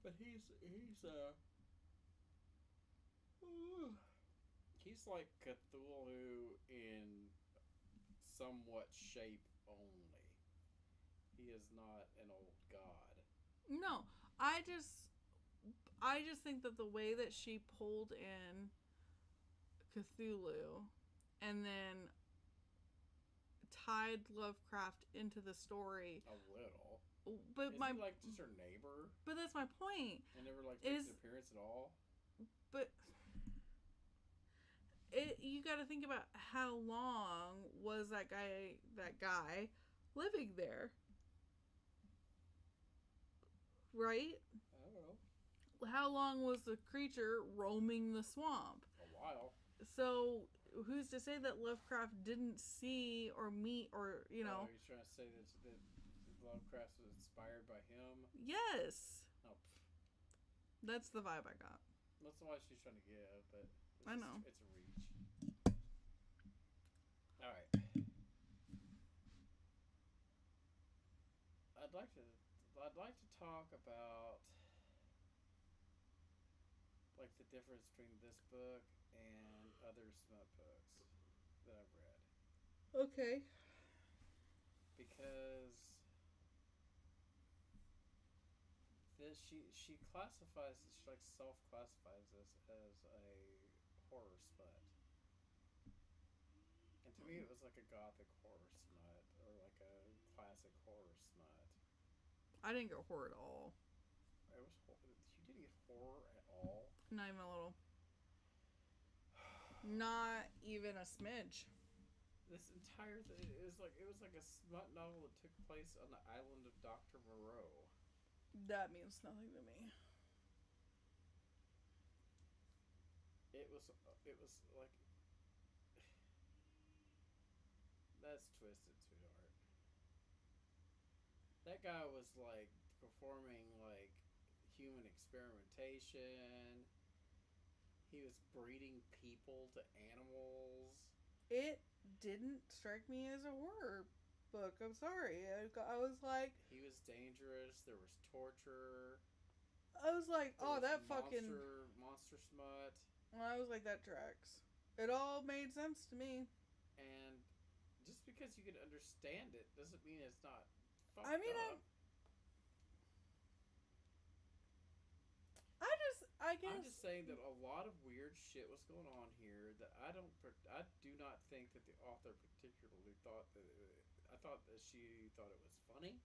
B: But he's like Cthulhu in somewhat shape only. He is not an old god.
A: No, I just think that the way that she pulled in Cthulhu and then tied Lovecraft into the story
B: a little.
A: But
B: Isn't he like just her neighbor?
A: But that's my point.
B: And never like makes an appearance at all.
A: But you got to think about how long was that guy living there, right?
B: I don't know.
A: How long was the creature roaming the swamp?
B: A while.
A: So who's to say that Lovecraft didn't see or meet or
B: He's trying to say that Lovecraft was inspired by him?
A: Yes.
B: Oh.
A: That's the vibe I got.
B: That's why she's trying to give, but
A: I know.
B: It's a reach. Alright. I'd like to talk about like the difference between this book and other smut books that I've read.
A: Okay.
B: Because she classifies, she like self-classifies this as a horror smut. And to me it was like a gothic horror smut or like a classic horror smut.
A: I didn't go horror at all.
B: horror at all?
A: Not even a little. Not even a smidge.
B: This entire thing, it was like a smut novel that took place on the island of Dr. Moreau.
A: That means nothing to me.
B: It was like, that's twisted, sweetheart. That guy was like performing like human experimentation. He was breeding people to animals.
A: It didn't strike me as a horror book. I'm sorry. I was like...
B: He was dangerous. There was torture.
A: I was like, oh, that fucking...
B: Monster smut.
A: I was like, that tracks. It all made sense to me.
B: And just because you can understand it doesn't mean it's not fucked
A: I mean,
B: up.
A: I guess...
B: I'm just saying that a lot of weird shit was going on here that I do not think that the author particularly thought that I thought that she thought it was funny.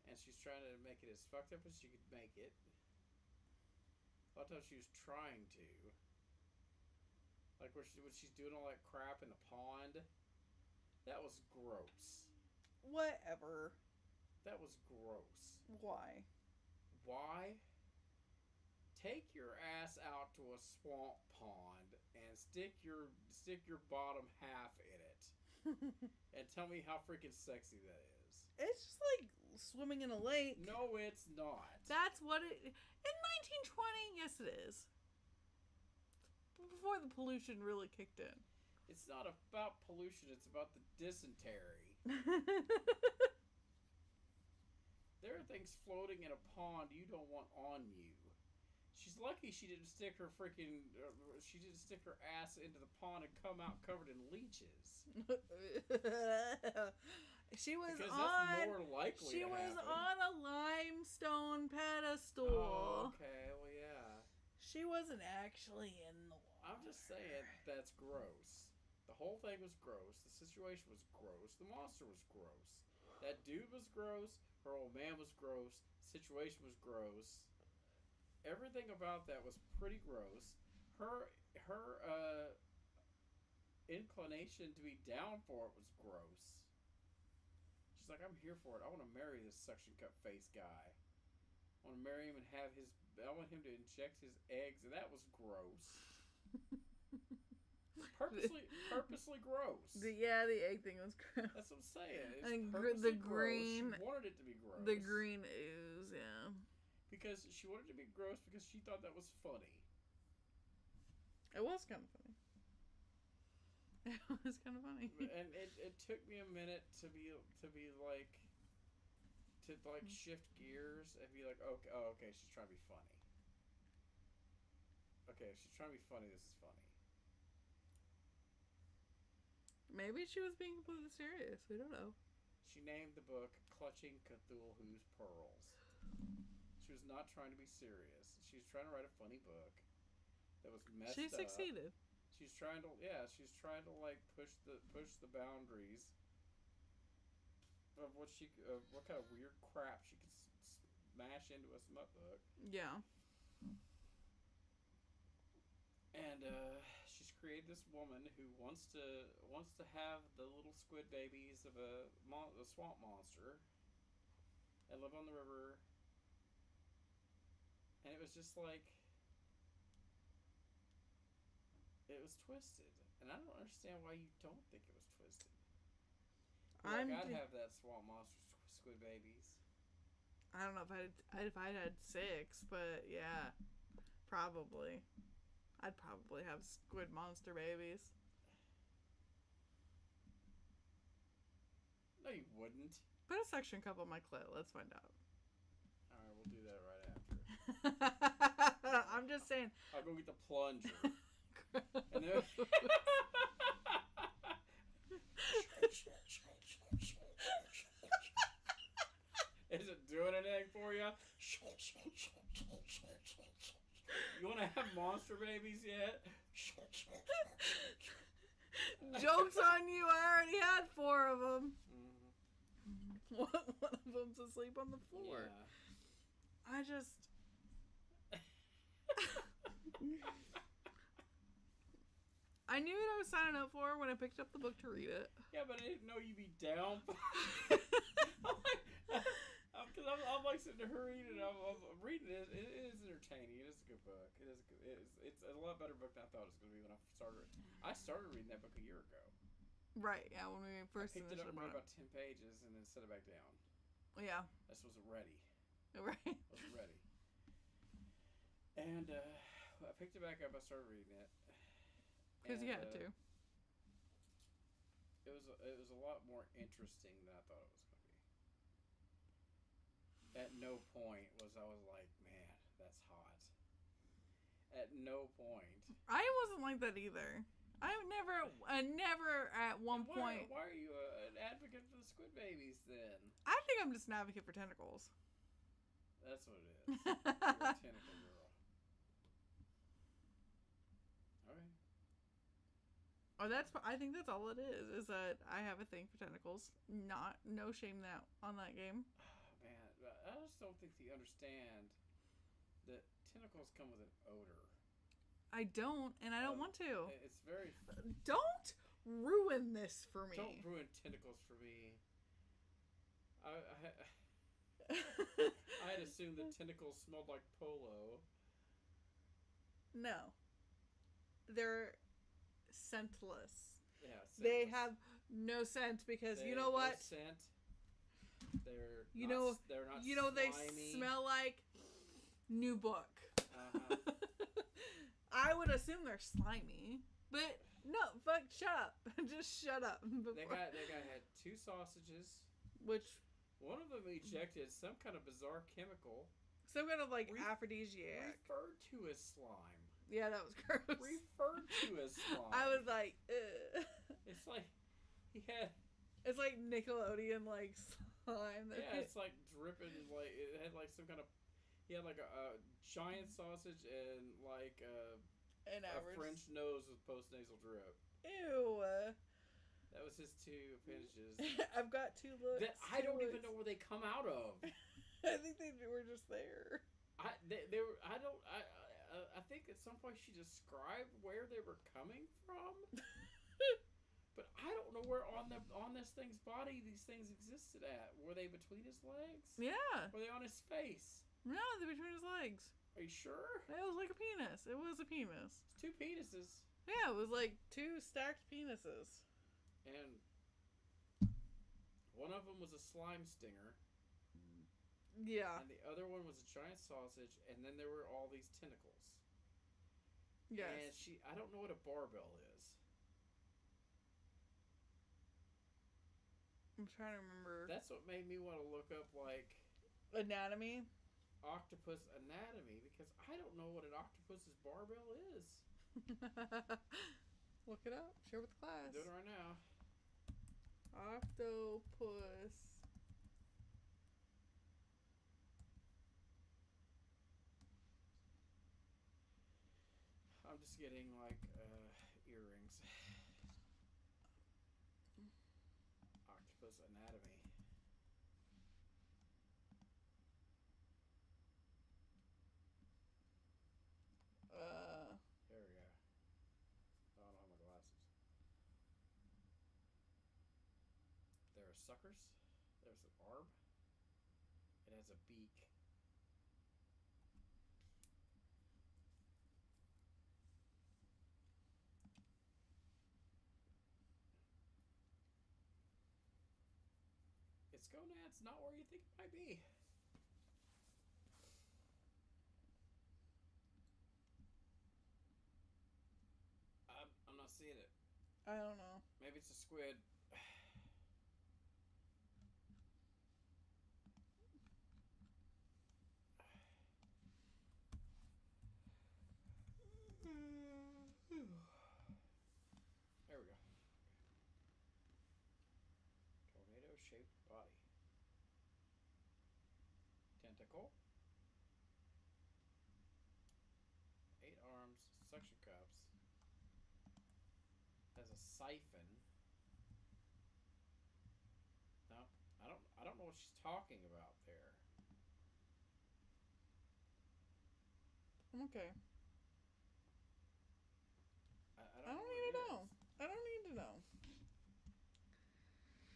B: And she's trying to make it as fucked up as she could make it. A lot of times she was trying to. Like when she's doing all that crap in the pond. That was gross.
A: Whatever.
B: That was gross.
A: Why?
B: Why? Take your ass out to a swamp pond and stick your bottom half in it. And tell me how freaking sexy that is.
A: It's just like swimming in a lake.
B: No, it's not.
A: That's what it... In 1920, yes it is. Before the pollution really kicked in.
B: It's not about pollution, it's about the dysentery. There are things floating in a pond you don't want on you. She's lucky she didn't stick her ass into the pond and come out covered in leeches.
A: She was
B: because
A: on...
B: that's more likely
A: She
B: to
A: was
B: happen.
A: on a limestone pedestal.
B: Oh, okay, well, yeah.
A: She wasn't actually in the water.
B: I'm just saying that's gross. The whole thing was gross. The situation was gross. The monster was gross. That dude was gross. Her old man was gross. The situation was gross. Everything about that was pretty gross. Her inclination to be down for it was gross. She's like, I'm here for it. I want to marry this suction cup face guy. I want to marry him and I want him to inject his eggs, and that was gross. Purposely gross.
A: The egg thing was gross.
B: That's what I'm saying. It's
A: and
B: purposely
A: the green...
B: gross. She wanted it to be gross.
A: The green ooze, yeah.
B: Because she wanted it to be gross because she thought that was funny.
A: It was kind of funny. It was kind of funny.
B: And it took me a minute to shift gears and be like, okay, she's trying to be funny. Okay, if she's trying to be funny, this is funny.
A: Maybe she was being completely serious. We don't know.
B: She named the book Clutching Cthulhu's Pearls. She was not trying to be serious. She was trying to write a funny book that was messed up.
A: She succeeded.
B: She's trying to like push the boundaries of what kind of weird crap she could smash into a smut book.
A: Yeah.
B: And she's created this woman who wants to have the little squid babies of a swamp monster and live on the river. And it was just like, it was twisted, and I don't understand why you don't think it was twisted. I'd have that swamp monster squid babies.
A: I don't know if I had 6, but yeah, probably. I'd probably have squid monster babies.
B: No, you wouldn't.
A: Put a suction cup on my clit. Let's find out.
B: All right, we'll do that right after.
A: I'm just saying.
B: I'll go get the plunger. And then is it doing anything for you? You want to have monster babies yet?
A: Joke's on you. I already had 4 of them.
B: Mm-hmm.
A: One of them's asleep on the floor.
B: Yeah.
A: I just. I knew what I was signing up for when I picked up the book to read it.
B: Yeah, but I didn't know you'd be down. I'm like sitting there reading it. I'm reading it. It is entertaining. It is a good book. It's a lot better book than I thought it was going to be when I started. I started reading that book a year ago.
A: Right. Yeah. When we first
B: I picked it up and read about 10 pages and then set it back down.
A: Yeah.
B: I just wasn't ready.
A: Right.
B: I wasn't ready. And I picked it back up. I started reading it.
A: Because you had to.
B: It was a lot more interesting than I thought it was going to be. At no point was I was like, man, that's hot. At no point.
A: I wasn't like that either. I never at one point.
B: Why are you an advocate for the squid babies then?
A: I think I'm just an advocate for tentacles.
B: That's what it is. You're a tentacle girl. Okay.
A: Oh, I think that's all it is. Is that I have a thing for tentacles. No shame on that game.
B: Oh, man, I just don't think you understand that tentacles come with an odor.
A: I don't, and I don't want to.
B: It's very.
A: Don't ruin this for me.
B: Don't ruin tentacles for me. I had assumed that tentacles smelled like polo.
A: No, they're scentless.
B: Yeah, scentless.
A: They have no scent because you know what?
B: No scent. They're not
A: slimy. They smell like new book.
B: Uh-huh.
A: I would assume they're slimy, but no, shut up. Just shut up.
B: That guy had 2 sausages.
A: Which
B: one of them ejected some kind of bizarre chemical.
A: Some kind of aphrodisiac.
B: Referred to as slime.
A: Yeah, that was gross.
B: Referred to as slime.
A: I was like, ugh.
B: It's like he had.
A: It's like Nickelodeon slime.
B: Yeah, it's like dripping. It had some kind of. He had a giant sausage and a French nose with post-nasal drip.
A: Ew.
B: That was his 2 appendages.
A: I've got 2 looks.
B: That I don't even know where they come out of.
A: I think they were just there.
B: I think at some point she described where they were coming from. But I don't know where on this thing's body these things existed at. Were they between his legs?
A: Yeah.
B: Were they on his face?
A: No, they're between his legs.
B: Are you sure?
A: It was like a penis. It was a penis.
B: It's 2 penises.
A: Yeah, it was like 2 stacked penises.
B: And one of them was a slime stinger.
A: Yeah.
B: And the other one was a giant sausage. And then there were all these tentacles.
A: Yes.
B: And I don't know what a barbell is.
A: I'm trying to remember.
B: That's what made me want to look up
A: anatomy.
B: Octopus anatomy, because I don't know what an octopus's barbell is.
A: Look it up. Share with the class.
B: I'm doing it right now.
A: Octopus.
B: I'm just getting earrings. Octopus anatomy. There we go. Oh, I don't have my glasses. There are suckers. There's an arm. It has a beak. Its gonads not where you think it might be. I'm not seeing it.
A: I don't know.
B: Maybe it's a squid. There we go. Tornado-shaped body. Tentacle. 8 arms. Suction cups. Has a siphon. No, I don't know what she's talking about there.
A: I'm okay.
B: I don't know
A: need
B: what
A: to
B: it
A: know.
B: is.
A: I don't need to know.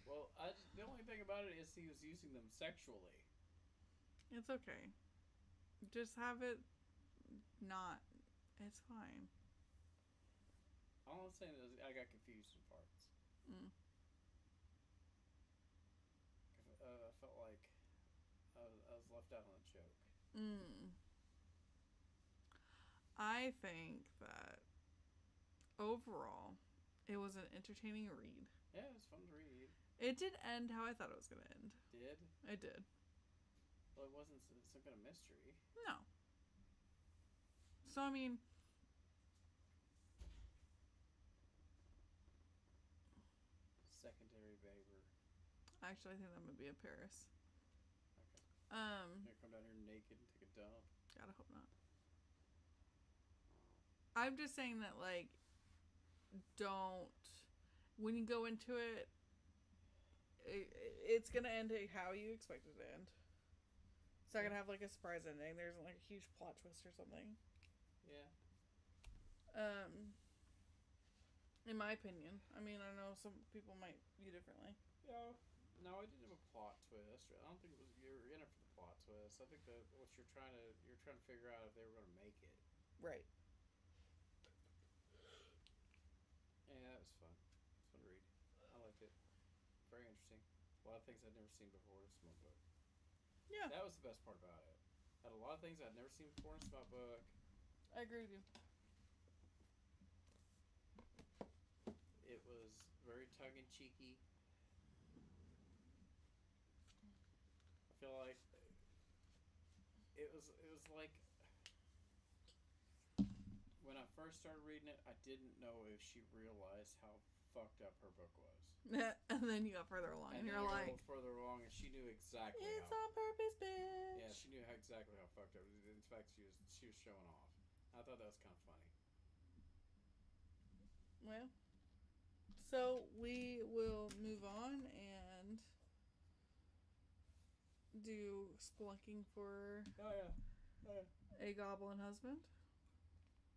B: Well, the only thing about it is he was using them sexually.
A: It's okay. Just have it not. It's fine.
B: All I'm saying is I got confused in parts.
A: Mm.
B: I felt like I was left out on a joke.
A: Mm. I think that overall, it was an entertaining read.
B: Yeah, it was fun to read.
A: It did end how I thought it was going to end.
B: Did?
A: It did.
B: Well, it wasn't some kind of mystery.
A: No. So, I mean,
B: Secondary Baber.
A: actually, I think that might be a Paris.
B: Okay. Gonna come down here naked and take a dump.
A: Gotta hope not. I'm just saying that, like, don't. When you go into it, it's gonna end how you expect it to end. It's not gonna have like a surprise ending. There isn't like a huge plot twist or something.
B: Yeah.
A: In my opinion, I mean, I know some people might view differently.
B: Yeah. No, it didn't have a plot twist. I don't think it was you were in it for the plot twist. I think that what you're trying to figure out if they were going to make it.
A: Right.
B: Yeah, that was fun. It was fun to read. I liked it. Very interesting. A lot of things I'd never seen before in a small book.
A: Yeah.
B: That was the best part about it. Had a lot of things I'd never seen before in a small book.
A: I agree with you.
B: It was very tongue in cheeky. I feel like it was like when I first started reading it, I didn't know if she realized how fucked up her book was.
A: And then you got further along, and you're like,
B: further along, and she knew exactly.
A: It's on purpose, bitch.
B: Yeah, she knew exactly how fucked up. In fact, she was showing off. I thought that was kind of funny.
A: Well, so we will move on and do Spelunking for a Goblin Husband.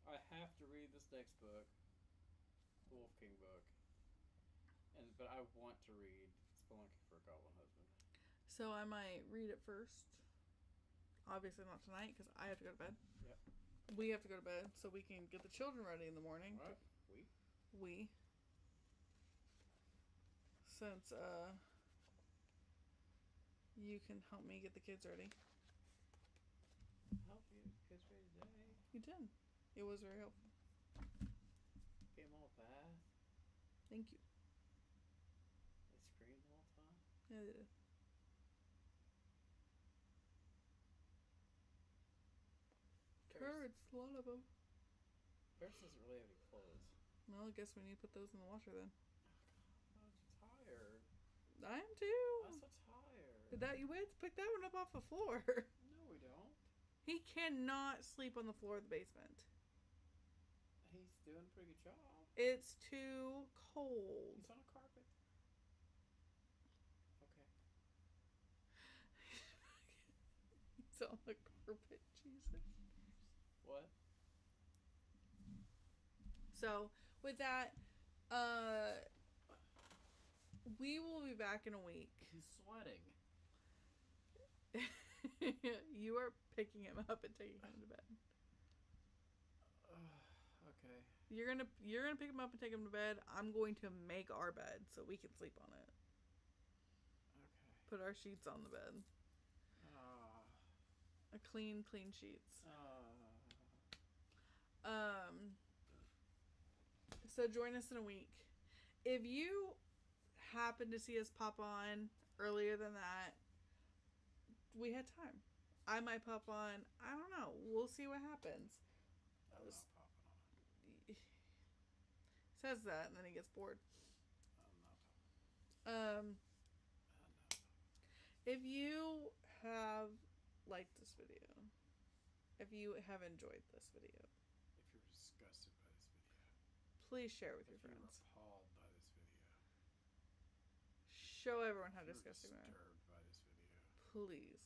B: I have to read this next book, the Wolf King book, but I want to read Spelunking for a Goblin Husband.
A: So I might read it first. Obviously not tonight because I have to go to bed.
B: Yep.
A: We have to go to bed so we can get the children ready in the morning.
B: What?
A: We. Since you can help me get the kids ready.
B: Help you get kids ready today.
A: You did. It was very helpful.
B: Get them all a bath.
A: Thank you.
B: They screamed the whole time.
A: Yeah, they did. Turds, a lot of them.
B: Pears doesn't really have any clothes.
A: Well, I guess we need to put those in the washer then.
B: I'm tired.
A: I am too.
B: I'm so tired.
A: We have to pick that one up off the floor.
B: No, we don't.
A: He cannot sleep on the floor of the basement.
B: He's doing a pretty good job.
A: It's too cold.
B: He's on a carpet. Okay.
A: He's on the carpet, Jesus.
B: What?
A: So, with that, we will be back in a week.
B: He's sweating.
A: You are picking him up and taking him to bed.
B: Okay.
A: You're gonna pick him up and take him to bed. I'm going to make our bed so we can sleep on it.
B: Okay.
A: Put our sheets on the bed. A clean sheets. So join us in a week. If you happen to see us pop on earlier than that, we had time. I might pop on. I don't know. We'll see what happens.
B: I'm not popping on.
A: He says that and then he gets bored.
B: I'm not popping.
A: If you have liked this video, if you have enjoyed this video,
B: If you're disgusted by this video.
A: please share with
B: If
A: your
B: you're
A: friends.
B: appalled by this video.
A: Show everyone how
B: If you're
A: disgusting we are.
B: disturbed by this video.
A: Please.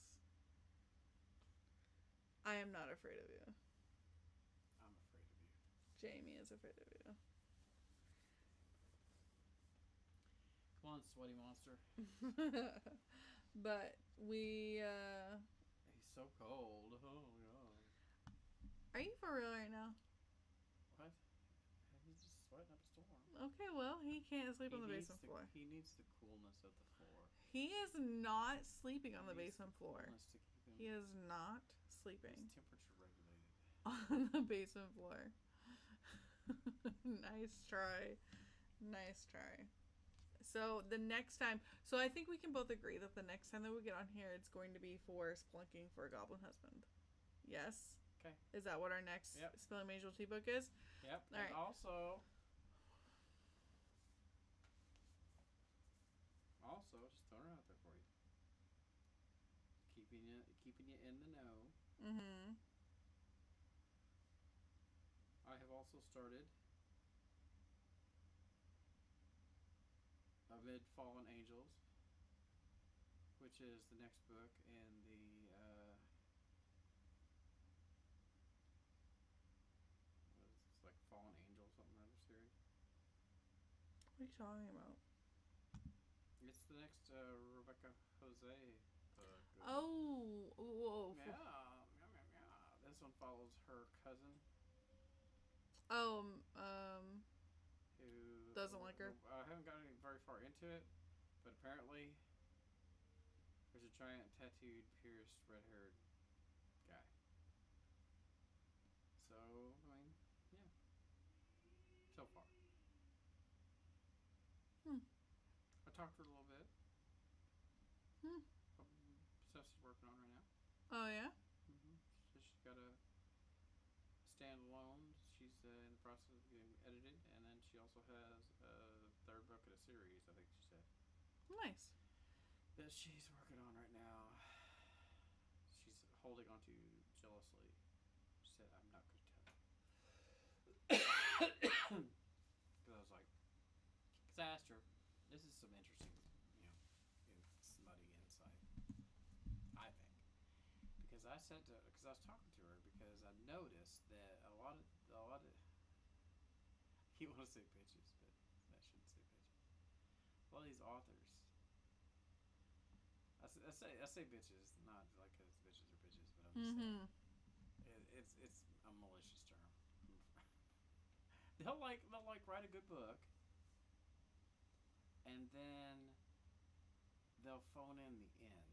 A: I am not afraid of you. Jamie is afraid of you.
B: Come on, sweaty monster.
A: But we,
B: He's so cold. Oh, God.
A: Are you for real right now?
B: What? He's just sweating up a storm.
A: Okay, well, he can't sleep on the basement floor.
B: He needs the coolness of the floor.
A: He is not sleeping on the basement floor.
B: To keep him,
A: he is not sleeping.
B: He's temperature regulated.
A: On the basement floor. Nice try. Nice try. So the next time, so I think we can both agree that the next time that we get on here, it's going to be for Splunking for a Goblin Husband. Yes?
B: Okay.
A: Is that what our next Spelling Mage Tea book is?
B: Yep.
A: All right.
B: Also, just throwing it out there for you. Keeping you in the know.
A: Mm-hmm.
B: I have also started Amid Fallen Angels, which is the next book in the what is this, like Fallen Angel something or other series.
A: What are you talking about?
B: It's the next Rebecca Jose book.
A: Oh, whoa.
B: Yeah. This one follows her cousin.
A: Oh,
B: who
A: doesn't like her.
B: I haven't gotten very far into it, but apparently there's a giant tattooed, pierced, red-haired guy. So, I mean, yeah. So far. I talked to her a little bit. Stuff she's working on right now.
A: Oh, yeah?
B: Mm-hmm. So she's got a standalone. She's in the process of getting edited, and then she also has a third book in a series, I think she said.
A: Nice.
B: That she's working on right now. She's holding on to jealously. She said, I'm not going to tell you. Because I was like, because I asked her, this is some interesting, smutty insight, I think. Because I said to, because I was talking to her, because I noticed that a lot of, you want to say bitches, but I shouldn't say bitches. A lot of these authors, I say bitches, not like because bitches are bitches, but I'm just saying it's a malicious term. they'll write a good book, and then they'll phone in the end.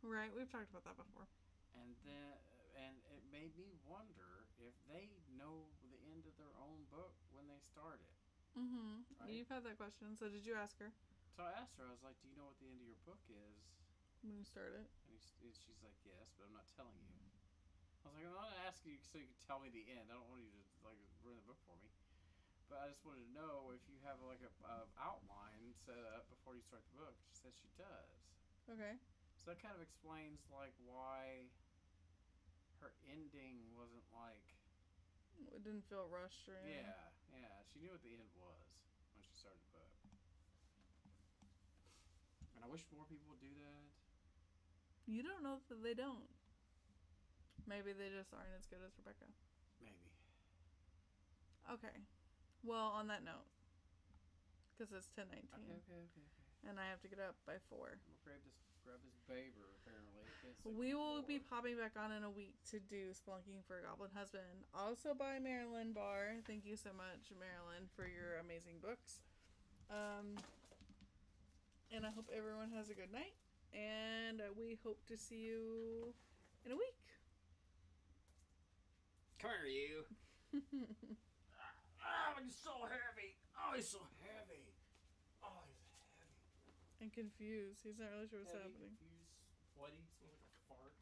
A: Right, we've talked about that before.
B: And it made me wonder if they know the end of their own book when they start it.
A: Mm-hmm.
B: Right?
A: You've had that question, so did you ask her?
B: So I asked her, I was like, do you know what the end of your book is?
A: When you start it?
B: And she's like, yes, but I'm not telling you. I was like, I'm not asking you so you can tell me the end. I don't want you to ruin the book for me. But I just wanted to know if you have a outline set up before you start the book. She said she does.
A: Okay.
B: So that kind of explains why her ending wasn't
A: it didn't feel rushed or anything.
B: Yeah. She knew what the end was when she started the book. And I wish more people would do that.
A: You don't know that they don't. Maybe they just aren't as good as Rebecca.
B: Maybe.
A: Okay. Well, on that note, because it's 10:19.
B: Okay.
A: And I have to get up by 4.
B: I'm gonna grab this baber, apparently.
A: We will be popping back on in a week to do Splunking for a Goblin Husband. Also by Marilyn Barr. Thank you so much, Marilyn, for your amazing books. And I hope everyone has a good night. And we hope to see you in a week.
B: Come here, you. Oh, he's so heavy. Oh, he's so heavy. Oh, he's heavy.
A: And confused. He's not really sure what's happening.
B: Confused, sweaty, smells like a fart.